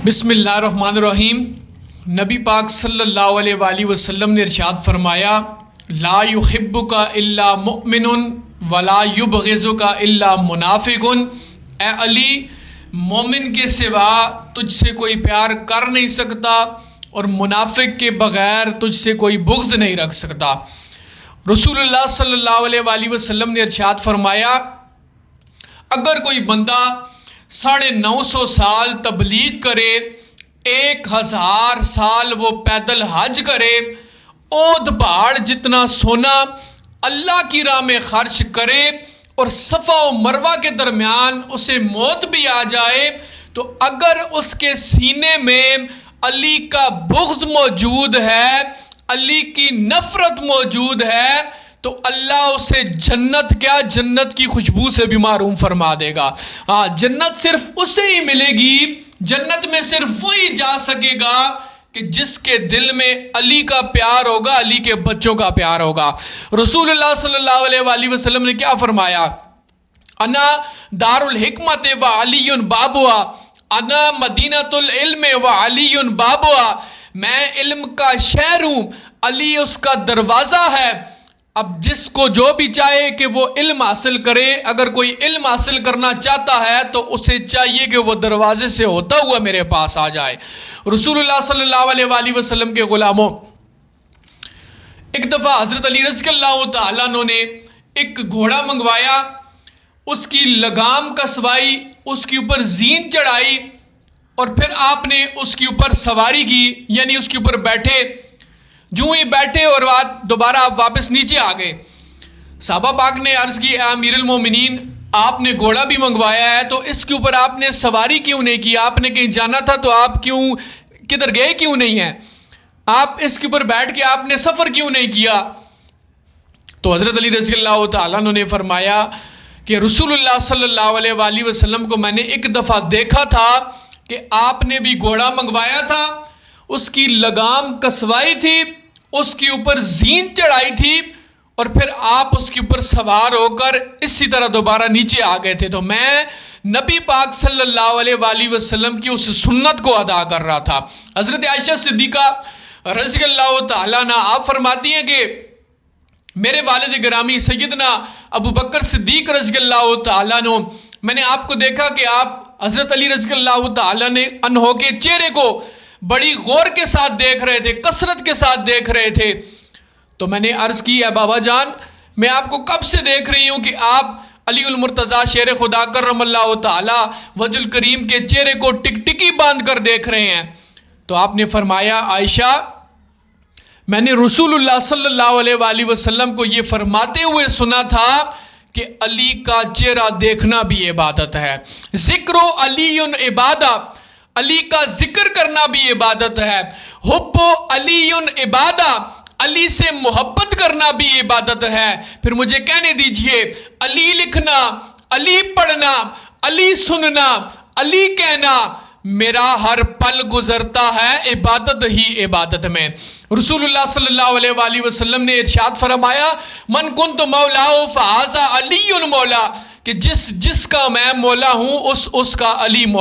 بسم اللہ الرحمن الرحیم۔ نبی پاک صلی اللہ علیہ وآلہ وسلم نے ارشاد فرمایا، لا یحبک الا مؤمن ولا یبغضک الا منافق۔ اے علی، مومن کے سوا تجھ سے کوئی پیار کر نہیں سکتا اور منافق کے بغیر تجھ سے کوئی بغض نہیں رکھ سکتا۔ رسول اللہ صلی اللہ علیہ وآلہ وسلم نے ارشاد فرمایا، اگر کوئی بندہ 950 سال تبلیغ کرے، 1000 سال وہ پیدل حج کرے، اود پہاڑ جتنا سونا اللہ کی راہ میں خرچ کرے اور صفا و مروہ کے درمیان اسے موت بھی آ جائے، تو اگر اس کے سینے میں علی کا بغض موجود ہے، علی کی نفرت موجود ہے، تو اللہ اسے جنت کی خوشبو سے بھی محروم فرما دے گا۔ جنت صرف اسے ہی ملے گی، جنت میں صرف وہی جا سکے گا کہ جس کے دل میں علی کا پیار ہوگا، علی کے بچوں کا پیار ہوگا۔ رسول اللہ صلی اللہ علیہ وآلہ وسلم نے کیا فرمایا؟ انا دار الحکمت و علی بابوا، انا مدینۃ العلم و علی بابوا، میں علم کا شہر ہوں، علی اس کا دروازہ ہے۔ اب جس کو جو بھی چاہے کہ وہ علم حاصل کرے، اگر کوئی علم حاصل کرنا چاہتا ہے تو اسے چاہیے کہ وہ دروازے سے ہوتا ہوا میرے پاس آ جائے۔ رسول اللہ صلی اللہ علیہ وآلہ وسلم کے غلاموں، ایک دفعہ حضرت علی رضی اللہ تعالیٰ عنہ نے ایک گھوڑا منگوایا، اس کی لگام کسوائی، اس کے اوپر زین چڑھائی اور پھر آپ نے اس کے اوپر سواری کی، یعنی اس کے اوپر بیٹھے۔ جو ہی بیٹھے اور دوبارہ آپ واپس نیچے آ گئے۔ صحابہ پاک نے عرض کی، اے امیر المومنین، آپ نے گھوڑا بھی منگوایا ہے تو اس کے اوپر آپ نے سواری کیوں نہیں کی؟ آپ نے کہیں جانا تھا تو آپ کدھر گئے کیوں نہیں ہیں؟ آپ اس کے اوپر بیٹھ کے آپ نے سفر کیوں نہیں کیا؟ تو حضرت علی رضی اللہ تعالیٰ عنہ نے فرمایا کہ رسول اللہ صلی اللہ علیہ وآلہ وسلم کو میں نے ایک دفعہ دیکھا تھا کہ آپ نے بھی گھوڑا منگوایا تھا، اس کی لگام کسوائی تھی، اس کے اوپر زین چڑھائی تھی اور پھر آپ اس کے اوپر سوار ہو کر اسی طرح دوبارہ نیچے آ گئے تھے، تو میں نبی پاک صلی اللہ علیہ وآلہ وسلم کی اس سنت کو ادا کر رہا تھا۔ حضرت عائشہ صدیقہ رضی اللہ تعالیٰ عنہ آپ فرماتی ہیں کہ میرے والد گرامی سیدنا ابو بکر صدیق رضی اللہ تعالیٰ عنہ، میں نے آپ کو دیکھا کہ آپ حضرت علی رضی اللہ تعالیٰ عنہ کے چہرے کو بڑی غور کے ساتھ دیکھ رہے تھے، کثرت کے ساتھ دیکھ رہے تھے۔ تو میں نے عرض کی، اے بابا جان، میں آپ کو کب سے دیکھ رہی ہوں کہ آپ علی المرتضیٰ شیر خدا کرم اللہ تعالی وجہ الکریم کے چہرے کو ٹکٹکی باندھ کر دیکھ رہے ہیں۔ تو آپ نے فرمایا، عائشہ، میں نے رسول اللہ صلی اللہ علیہ وآلہ وسلم کو یہ فرماتے ہوئے سنا تھا کہ علی کا چہرہ دیکھنا بھی عبادت ہے۔ ذکر علی عبادہ، علی کا ذکر کرنا بھی عبادت ہے۔ حب علی عبادہ، علی سے محبت کرنا بھی عبادت ہے۔ پھر مجھے کہنے دیجئے، علی لکھنا، علی پڑھنا، علی سننا، علی کہنا، میرا ہر پل گزرتا ہے عبادت ہی عبادت میں۔ رسول اللہ صلی اللہ علیہ وآلہ وسلم نے ارشاد فرمایا، من کنت مولا فہذا علی مولا، کہ جس کا میں مولا ہوں اس کا علی مولا۔